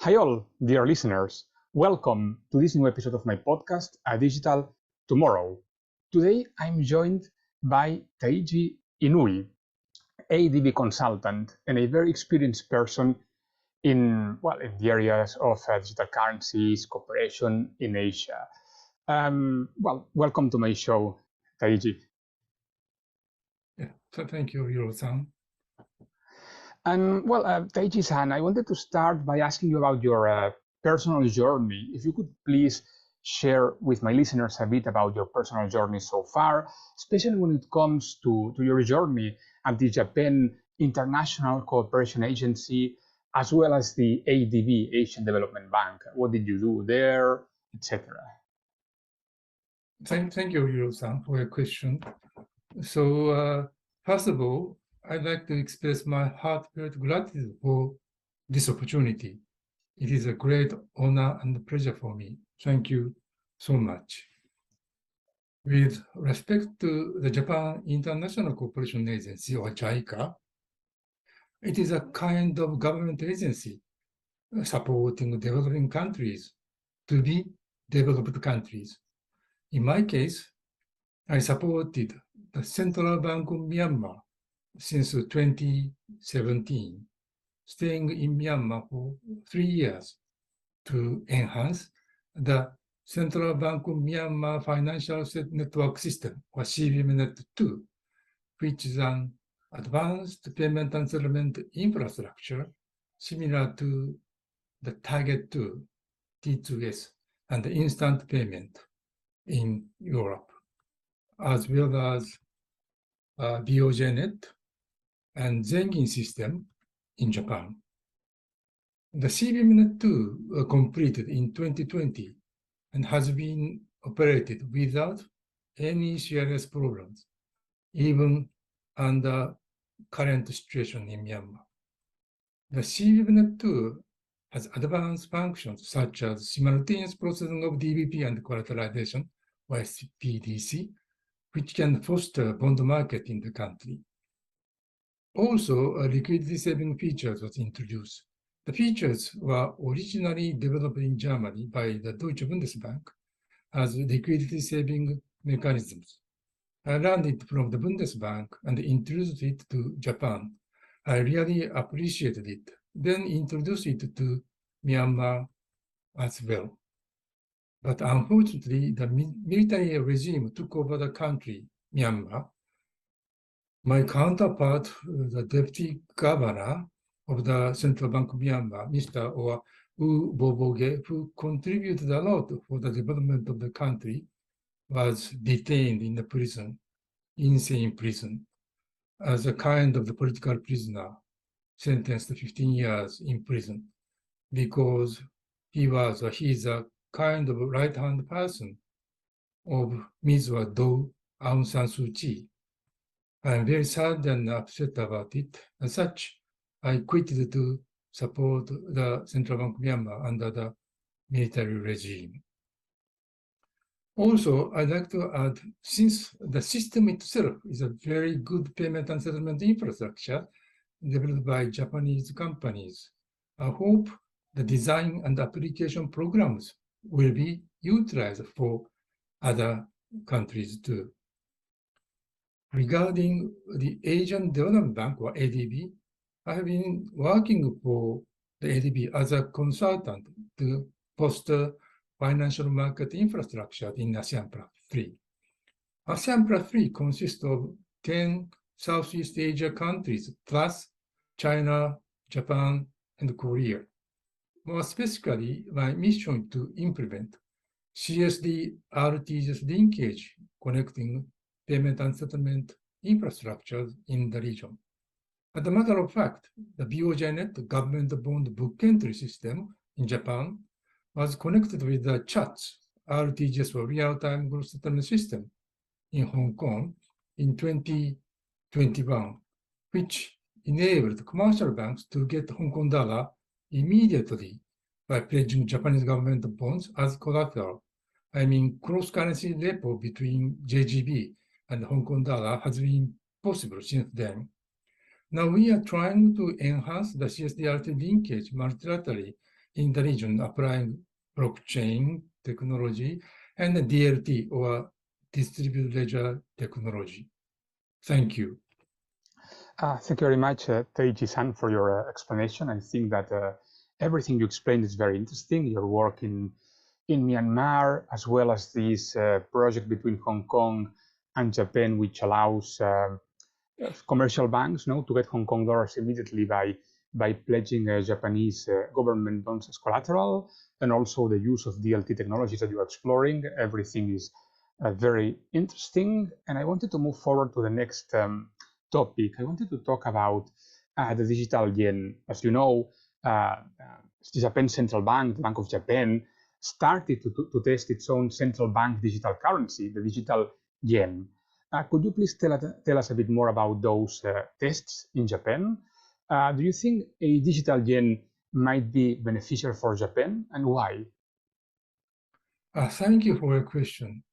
Hi all, dear listeners. Welcome to this new episode of my podcast, A Digital Tomorrow. Today I'm joined by Taiji Inui, ADB consultant and a very experienced person in the areas of digital currencies, cooperation in Asia. Welcome to my show, Taiji. Yeah, so thank you, Hiro-san. Taiji-san, I wanted to start by asking you about your personal journey. If you could please share with my listeners a bit about your personal journey so far, especially when it comes to your journey at the Japan International Cooperation Agency, as well as the ADB, Asian Development Bank. What did you do there, etc.? Thank you, Hiro-san, for your question. So, first of all, I'd like to express my heartfelt gratitude for this opportunity. It is a great honor and pleasure for me. Thank you so much. With respect to the Japan International Cooperation Agency, or JICA, it is a kind of government agency supporting developing countries to be developed countries. In my case, I supported the Central Bank of Myanmar since 2017, staying in Myanmar for 3 years to enhance the Central Bank of Myanmar Financial Network System, or CBMNet2, which is an advanced payment and settlement infrastructure similar to the Target 2, T2S, and the instant payment in Europe, as well as BOJNet and Zengin system in Japan. The CBMNet2 completed in 2020 and has been operated without any serious problems, even under current situation in Myanmar. The CBMNet2 has advanced functions such as simultaneous processing of DBP and collateralization, or CBDC, which can foster bond market in the country. Also, a liquidity saving features was introduced. The features were originally developed in Germany by the Deutsche Bundesbank as liquidity saving mechanisms. I learned it from the Bundesbank and introduced it to Japan. I really appreciated it, then introduced it to Myanmar as well. But unfortunately, the military regime took over the country, Myanmar. My counterpart, the deputy governor of the Central Bank of Myanmar, Mr. U Boboge, who contributed a lot for the development of the country, was detained in the prison, insane prison, as a kind of the political prisoner, sentenced to 15 years in prison, because he's a kind of right-hand person of Ms. Do Aung San Suu Kyi. I'm very sad and upset about it. As such, I quit to support the Central Bank of Myanmar under the military regime. Also, I'd like to add, since the system itself is a very good payment and settlement infrastructure developed by Japanese companies, I hope the design and application programs will be utilized for other countries too. Regarding the Asian Development Bank, or ADB, I have been working for the ADB as a consultant to foster financial market infrastructure in ASEAN Plus 3. ASEAN Plus 3 consists of 10 Southeast Asia countries, plus China, Japan, and Korea. More specifically, my mission is to implement CSD-RTGS linkage connecting payment and settlement infrastructures in the region. As a matter of fact, the BOJNet, the government bond book entry system in Japan, was connected with the CHATS, RTGS, or real-time gross settlement system in Hong Kong in 2021, which enabled commercial banks to get Hong Kong dollar immediately by pledging Japanese government bonds as collateral. I mean, cross-currency repo between JGB and Hong Kong dollar has been possible since then. Now we are trying to enhance the CSDRT linkage multilaterally in the region applying blockchain technology and DLT or distributed ledger technology. Thank you. Thank you very much, Taiji-san, for your explanation. I think that everything you explained is very interesting. Your work in Myanmar, as well as this project between Hong Kong and Japan, which allows commercial banks to get Hong Kong dollars immediately by pledging Japanese government bonds as collateral, and also the use of DLT technologies that you're exploring. Everything is very interesting. And I wanted to move forward to the next topic. I wanted to talk about the digital yen. As you know, the Japan Central Bank, the Bank of Japan, started to test its own central bank digital currency, the digital yen. Could you please tell us a bit more about those tests in Japan? Do you think a digital yen might be beneficial for Japan, and why? Thank you for your question.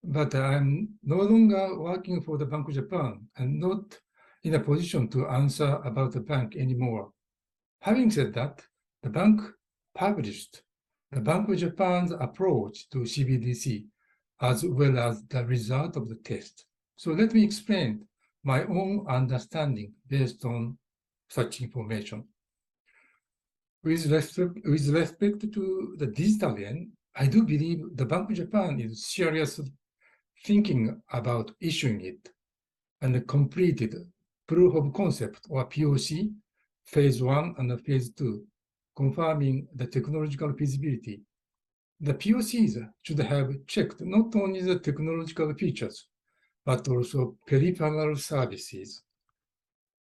But I'm no longer working for the Bank of Japan and not in a position to answer about the bank anymore. Having said that, the bank published the Bank of Japan's approach to CBDC as well as the result of the test. So let me explain my own understanding based on such information. With respect to the digital yen, I do believe the Bank of Japan is seriously thinking about issuing it and completed proof of concept or POC, phase 1 and phase 2, confirming the technological feasibility. The POCs should have checked not only the technological features, but also peripheral services.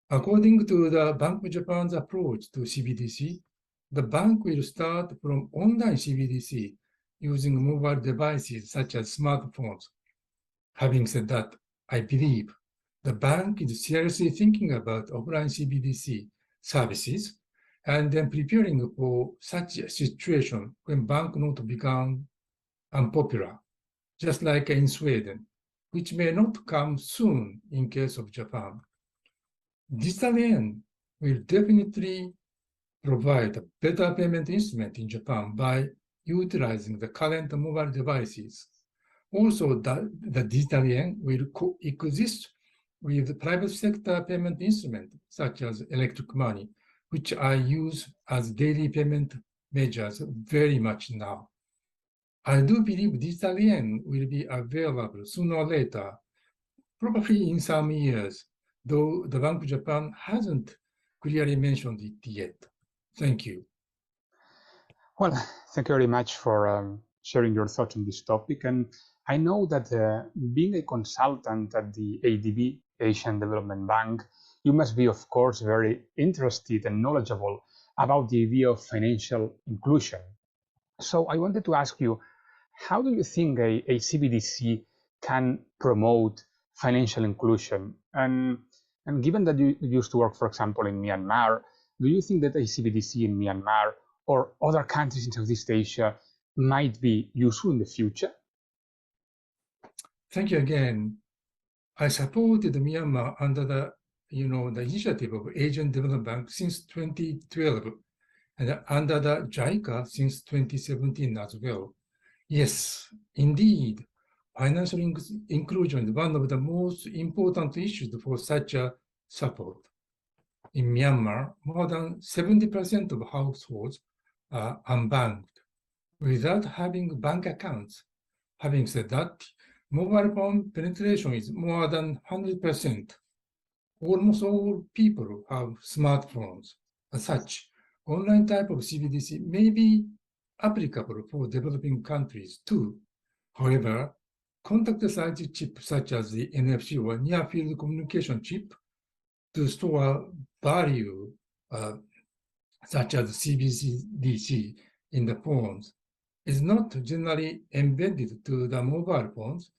According to the Bank of Japan's approach to CBDC, the bank will start from online CBDC using mobile devices such as smartphones. Having said that, I believe the bank is seriously thinking about offline CBDC services and then preparing for such a situation when banknote become unpopular, just like in Sweden, which may not come soon in case of Japan. Digital yen will definitely provide a better payment instrument in Japan by utilizing the current mobile devices. Also, the digital yen will coexist with the private sector payment instruments, such as electric money, which I use as daily payment measures very much now. I do believe digital yen will be available sooner or later, probably in some years, though the Bank of Japan hasn't clearly mentioned it yet. Thank you. Well, thank you very much for sharing your thoughts on this topic. And I know that being a consultant at the ADB, Asian Development Bank, you must be, of course, very interested and knowledgeable about the idea of financial inclusion. So I wanted to ask you, how do you think a CBDC can promote financial inclusion? And given that you used to work, for example, in Myanmar, do you think that a CBDC in Myanmar or other countries in Southeast Asia might be useful in the future? Thank you again. I supported Myanmar under the initiative of Asian Development Bank since 2012 and under the JICA since 2017 as well. Yes, indeed, financial inclusion is one of the most important issues for such a support. In Myanmar, more than 70% of households are unbanked without having bank accounts. Having said that, mobile phone penetration is more than 100%. Almost all people have smartphones. As such, online type of CBDC may be applicable for developing countries too. However, contact-sized chips such as the NFC or near-field communication chip to store value such as CBDC in the phones is not generally embedded to the mobile phones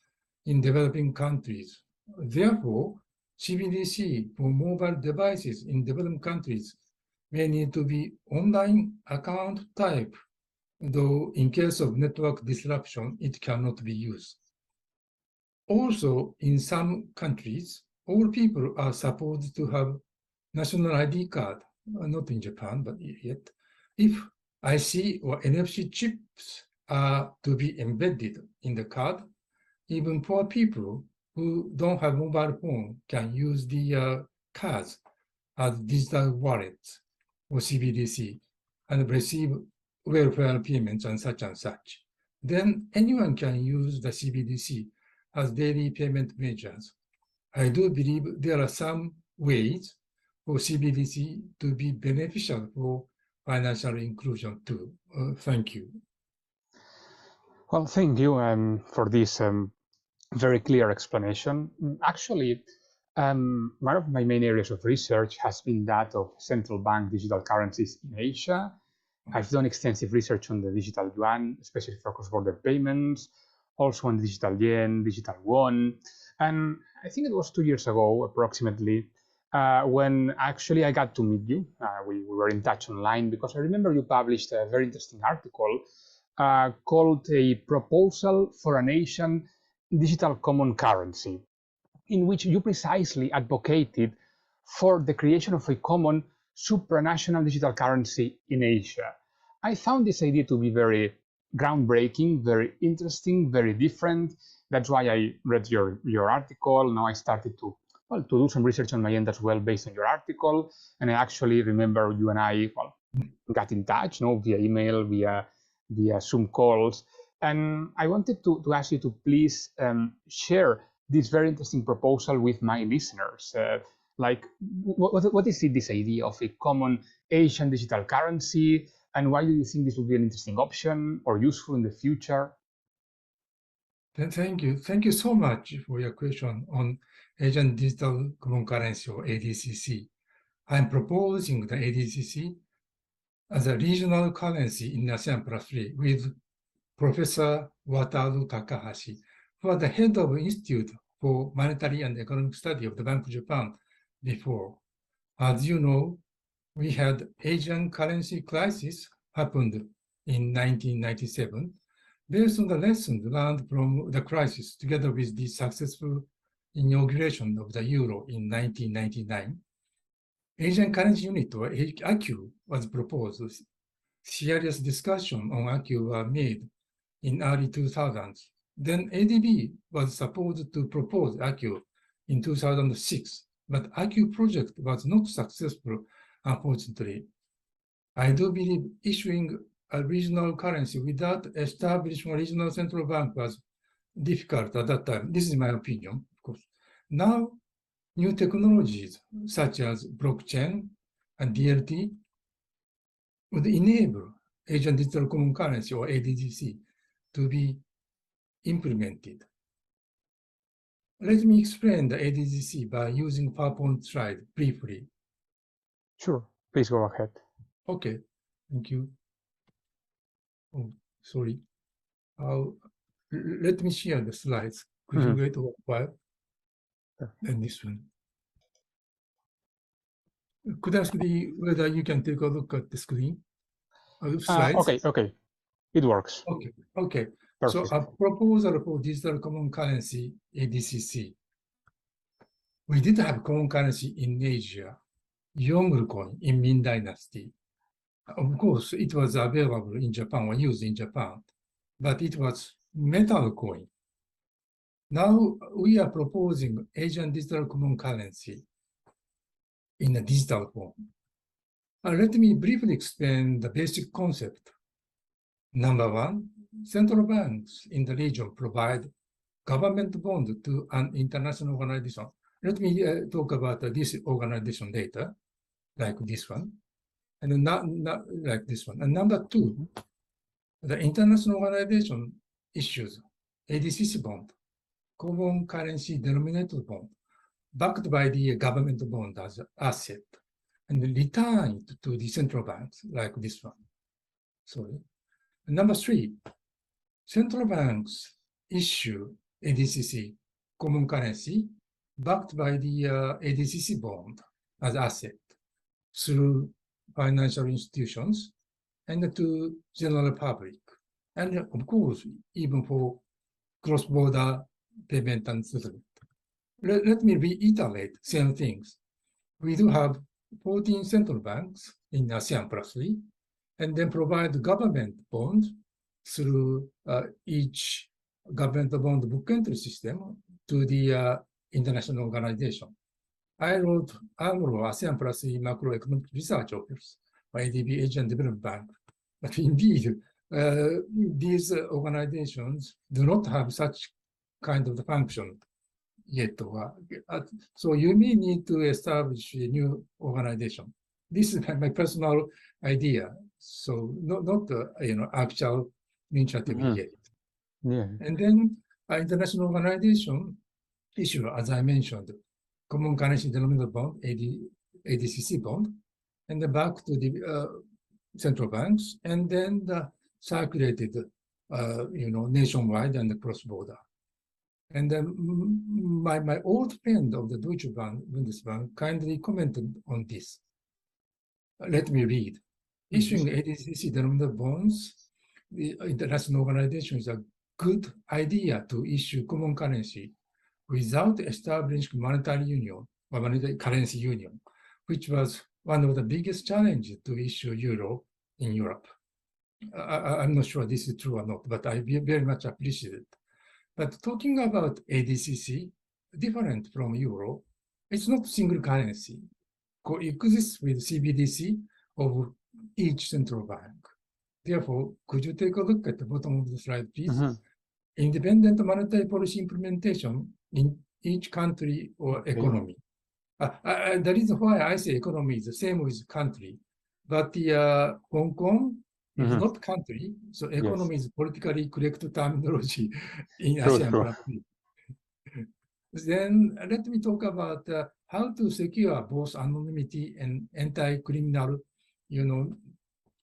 in developing countries. Therefore, CBDC for mobile devices in developing countries may need to be online account type, though in case of network disruption, it cannot be used. Also, in some countries, all people are supposed to have national ID card, not in Japan, but yet, if IC or NFC chips are to be embedded in the card. Even poor people who don't have mobile phone can use the cards as digital wallets or CBDC and receive welfare payments and such. Then anyone can use the CBDC as daily payment measures. I do believe there are some ways for CBDC to be beneficial for financial inclusion too. Thank you. Well, thank you for this very clear explanation. Actually, one of my main areas of research has been that of central bank digital currencies in Asia. I've done extensive research on the digital yuan, especially for cross-border payments, also on digital yen, digital won. And I think it was 2 years ago, approximately, when actually I got to meet you. We were in touch online because I remember you published a very interesting article called A Proposal for an Asian Digital Common Currency, in which you precisely advocated for the creation of a common supranational digital currency in Asia. I found this idea to be very groundbreaking, very interesting, very different. That's why I read your article. Now I started to do some research on my end as well based on your article. And I actually remember you and I got in touch, via email, via Zoom calls. And I wanted to ask you to please share this very interesting proposal with my listeners. What is this idea of a common Asian digital currency, and why do you think this would be an interesting option or useful in the future? Thank you. Thank you so much for your question on Asian Digital Common Currency or ADCC. I'm proposing the ADCC as a regional currency in ASEAN Plus 3 with Professor Wataru Takahashi, who was the head of the Institute for Monetary and Economic Study of the Bank of Japan before. As you know, we had Asian currency crisis happened in 1997. Based on the lessons learned from the crisis, together with the successful inauguration of the euro in 1999, Asian Currency Unit, or ACU, was proposed. Serious discussion on ACU were made in early 2000s. Then ADB was supposed to propose ACU in 2006, but ACU project was not successful, unfortunately. I do believe issuing a regional currency without establishing a regional central bank was difficult at that time. This is my opinion, of course. Now, new technologies such as blockchain and DLT would enable Asian Digital Common Currency, or ADCC, to be implemented. Let me explain the ADCC by using PowerPoint slide briefly. Sure, please go ahead. Okay, thank you. Oh, sorry. Let me share the slides. Could you wait a while? And this one. Could I ask whether you can take a look at the screen? Slides? Okay. It works. Okay. Perfect. So a proposal for digital common currency, ADCC. We did have common currency in Asia, Yongle coin in Ming Dynasty. Of course, it was available in Japan or used in Japan, but it was metal coin. Now we are proposing Asian digital common currency in a digital form. Let me briefly explain the basic concept. Number one, central banks in the region provide government bond to an international organization. Let me talk about this organization later, like this one, and not like this one. And number two, the international organization issues ADCC bond, common currency denominated bond, backed by the government bond as an asset, and returned to the central banks, like this one. Sorry. And number three, central banks issue ADCC, common currency, backed by the ADCC bond as asset through financial institutions and to general public. And of course, even for cross-border payment and settlement. Let me reiterate same things. We do have 14 central banks in ASEAN Plus 3, and then provide government bond through each government bond book entry system to the international organization. I wrote ASEAN Plus Macroeconomic Research Office by ADB Asian Development Bank. But indeed, these organizations do not have such kind of function yet. So you may need to establish a new organization. This is my personal idea. So not actual initiative yet. Yeah. And then international organization issue, as I mentioned, common currency denominated bond, ADCC bond, and then back to the central banks, and then circulated, nationwide and cross-border. And then my old friend of the Deutsche Bank, Bundesbank, kindly commented on this. Let me read. Issuing ADCC denominated bonds, the international organization is a good idea to issue common currency without establishing monetary union or monetary currency union, which was one of the biggest challenges to issue euro in Europe. I'm not sure this is true or not, but I very much appreciate it. But talking about ADCC, different from euro, it's not single currency. Coexists with CBDC of each central bank. Therefore, could you take a look at the bottom of the slide, please? Independent monetary policy implementation in each country or economy. The reason why I say economy is the same with country, but the Hong Kong is not country, so economy is politically correct terminology in ASEAN. Then let me talk about how to secure both anonymity and anti-criminal,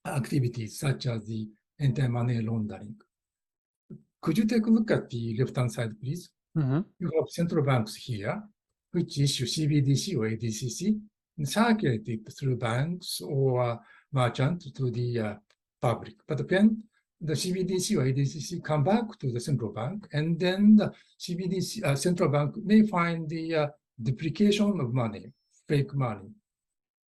activities such as the anti-money laundering. Could you take a look at the left-hand side, please? You have central banks here, which issue CBDC or ADCC, and circulate it through banks or merchants to the public. But then the CBDC or ADCC come back to the central bank, and then the CBDC central bank may find the duplication of money, fake money.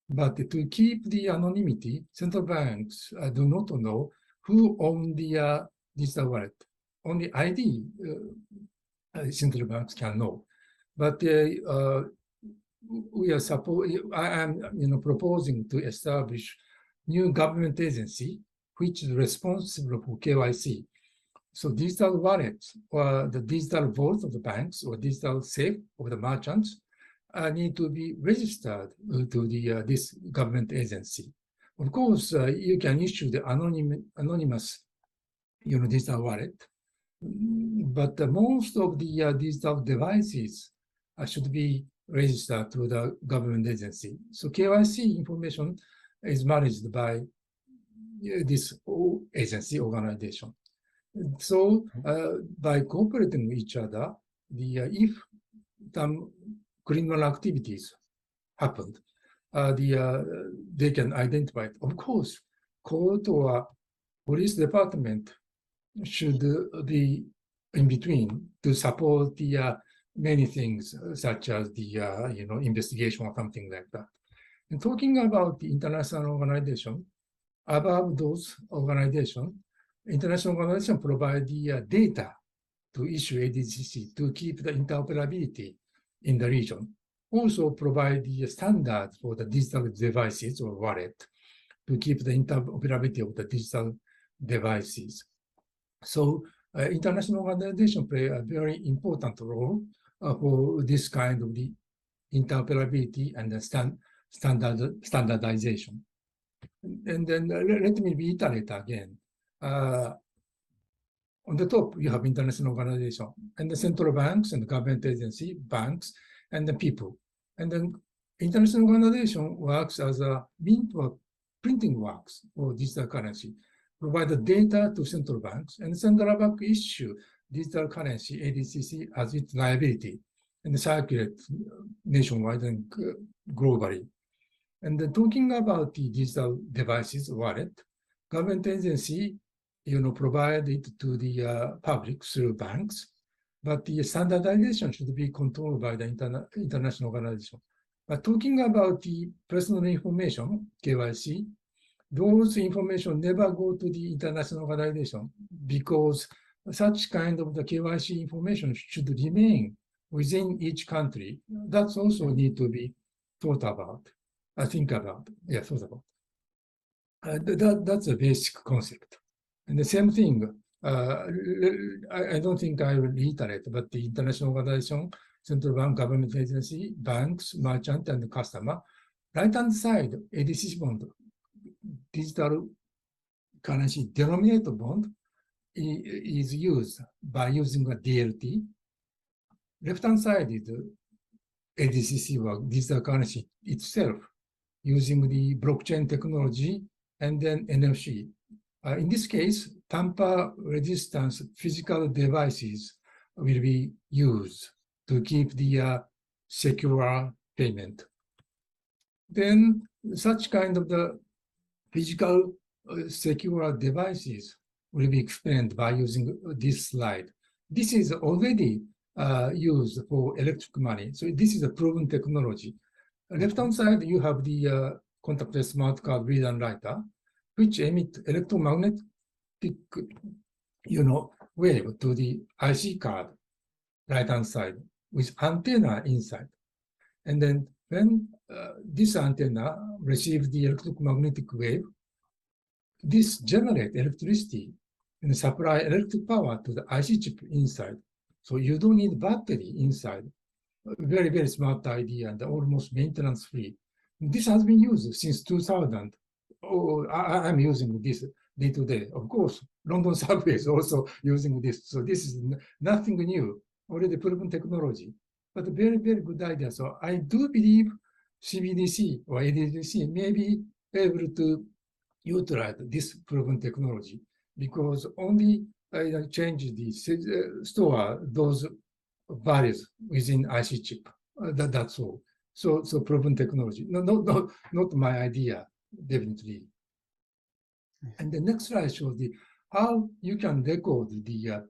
But to keep the anonymity, central banks do not know who owns the digital wallet. Only ID central banks can know. But we are I am proposing to establish new government agency which is responsible for KYC. So digital wallets or the digital vault of the banks or digital safe of the merchants need to be registered to the this government agency. Of course, you can issue the anonymous digital wallet, but most of the digital devices should be registered to the government agency. So KYC information is managed by this agency organization. So by cooperating with each other, if some criminal activities happened, they can identify it. Of course, court or police department should be in between to support the many things such as the investigation or something like that. And talking about the international organization, above those organizations, international organizations provide the data to issue ADCC to keep the interoperability in the region. Also provide the standard for the digital devices or wallet to keep the interoperability of the digital devices. So international organizations play a very important role for this kind of the interoperability and the standardization. And then let me reiterate again. On the top, you have international organization and the central banks and the government agency, banks, and the people. And then international organization works as a means for printing works for digital currency, provide the data to central banks, and the central bank issue digital currency, ADCC, as its liability, and circulate nationwide and globally. And then talking about the digital devices wallet, government agency, provide it to the public through banks, but the standardization should be controlled by the international organization. But talking about the personal information, KYC, those information never go to the international organization because such kind of the KYC information should remain within each country. That's also need to be thought about, think about, thought about. That's a basic concept. And the same thing, I don't think I will reiterate, but the international organization, central bank, government agency, banks, merchant, and customer, right-hand side, ADCC bond, digital currency denominator bond is used by using a DLT. Left-hand side is ADCC or digital currency itself, using the blockchain technology and then NFC. In this case, tamper-resistant physical devices will be used to keep the secure payment. Then such kind of the physical secure devices will be explained by using this slide. This is already used for electric money. So this is a proven technology. Left-hand side, you have the contactless smart card reader and writer, which emit electromagnetic, wave to the IC card, right-hand side, with antenna inside. And then when this antenna receives the electromagnetic wave, this generates electricity and supply electric power to the IC chip inside. So you don't need battery inside. Very, very smart idea and almost maintenance-free. This has been used since 2000. I'm using this day to day. Of course, London subway is also using this. So this is nothing new, already proven technology, but a very, very good idea. So I do believe CBDC or ADCC may be able to utilize this proven technology because only change the store those values within IC chip. That's all. So proven technology. Not my idea, definitely. And the next slide shows the how you can record the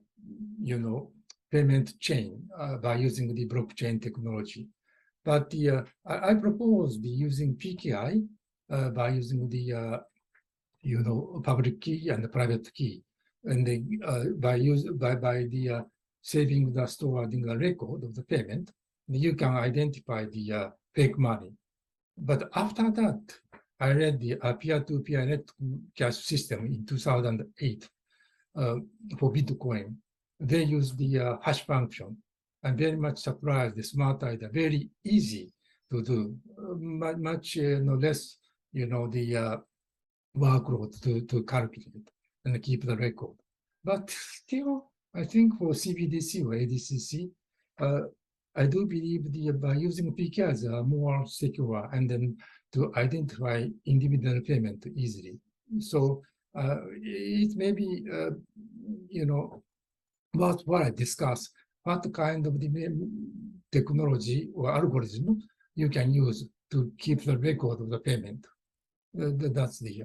payment chain by using the blockchain technology. But I propose the using PKI by using the public key and the private key, and by the saving the storing the record of the payment, you can identify the fake money. But after that, I read the peer-to-peer electronic cash system in 2008 for Bitcoin. They use the hash function. I'm very much surprised. The smart idea, very easy to do, much less, the workload to calculate and keep the record. But still, I think for CBDC or ADCC, I do believe by using PKIs are more secure and then to identify individual payment easily. So it may be, what I discuss, what kind of the technology or algorithm you can use to keep the record of the payment. That's the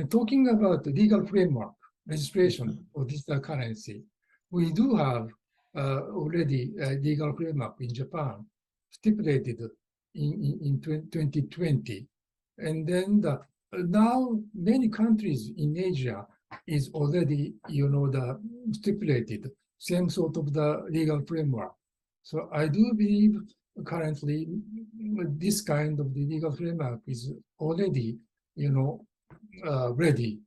talking about the legal framework, registration of digital currency, we do have already a legal framework in Japan stipulated in 2020. And then now many countries in Asia is already, the stipulated same sort of the legal framework. So I do believe currently this kind of the legal framework is already, ready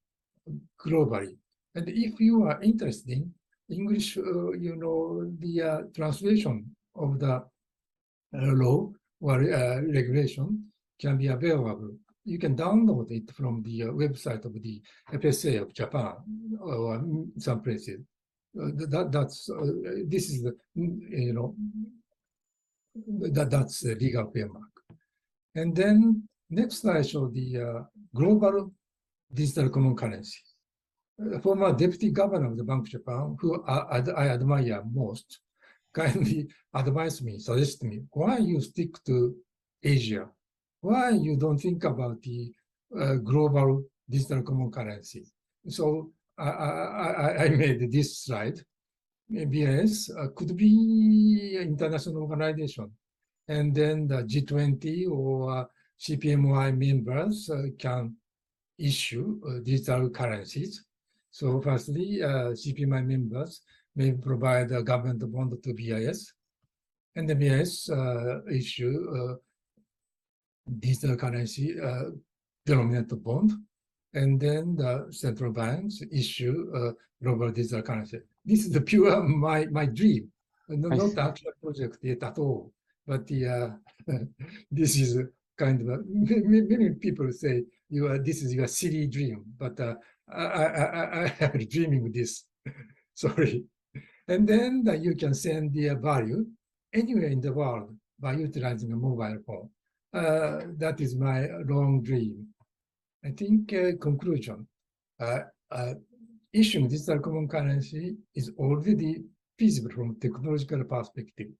globally. And if you are interested in English, the translation of the law or regulation can be available. You can download it from the website of the FSA of Japan or some places. This is the, that's the legal framework. And then next slide shows the global digital common currency. Former deputy governor of the Bank of Japan, who I admire most, kindly suggested me, why you stick to Asia? Why you don't think about the global digital common currency? So I made this slide. BIS could be an international organization. And then the G20 or CPMI members can issue digital currencies. So firstly, CPMI members may provide a government bond to BIS, and the BIS issue digital currency denominated bond, and then the central banks issue global digital currency. This is the pure my dream, not the actual project yet at all. But the this is kind of many people say this is your silly dream, but I am dreaming this. Sorry. And then you can send the value anywhere in the world by utilizing a mobile phone. That is my long dream. I think conclusion, issuing digital common currency is already feasible from technological perspective.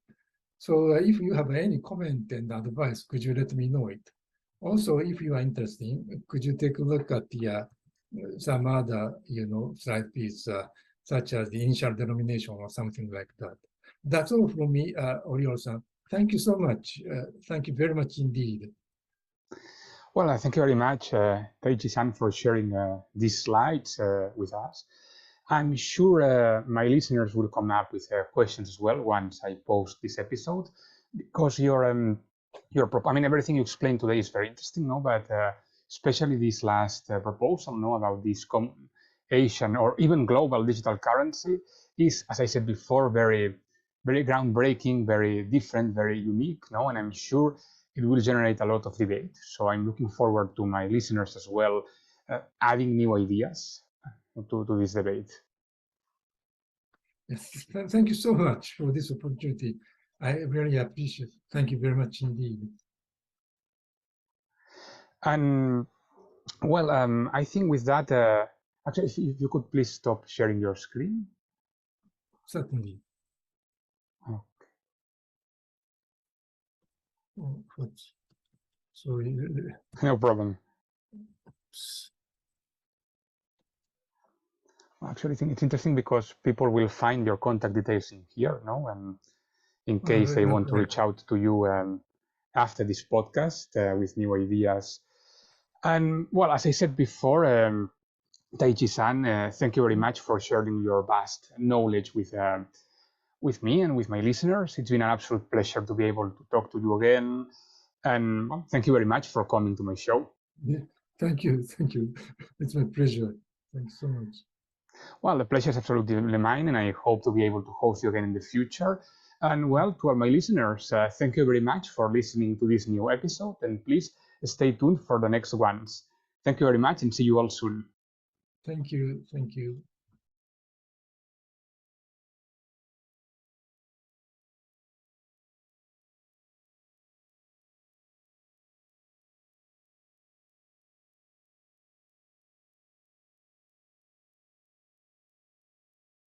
So if you have any comment and advice, could you let me know it? Also, if you are interested, could you take a look at the some other, slide piece, such as the initial denomination or something like that. That's all from me, Oriol-san. Thank you so much. Thank you very much indeed. Well, thank you very much, Taiji-san, for sharing these slides with us. I'm sure my listeners will come up with questions as well once I post this episode, because everything you explained today is very interesting, no? But especially this last proposal, no, about this Asian or even global digital currency is, as I said before, very, very groundbreaking, very different, very unique, no? And I'm sure it will generate a lot of debate. So I'm looking forward to my listeners as well adding new ideas to this debate. Yes, thank you so much for this opportunity. I really appreciate it. Thank you very much indeed. And well, I think with that, actually, if you could please stop sharing your screen. Certainly. Okay. Oh, sorry. No problem. Actually, I think it's interesting because people will find your contact details in here, no? And in case they want to reach out to you after this podcast with new ideas. And well, as I said before, Taiji-san, thank you very much for sharing your vast knowledge with me and with my listeners. It's been an absolute pleasure to be able to talk to you again. And well, thank you very much for coming to my show. Yeah, thank you. It's my pleasure. Thanks so much. Well, the pleasure is absolutely mine, and I hope to be able to host you again in the future. And well, to all my listeners, thank you very much for listening to this new episode, and please stay tuned for the next ones. Thank you very much, and see you all soon. Thank you.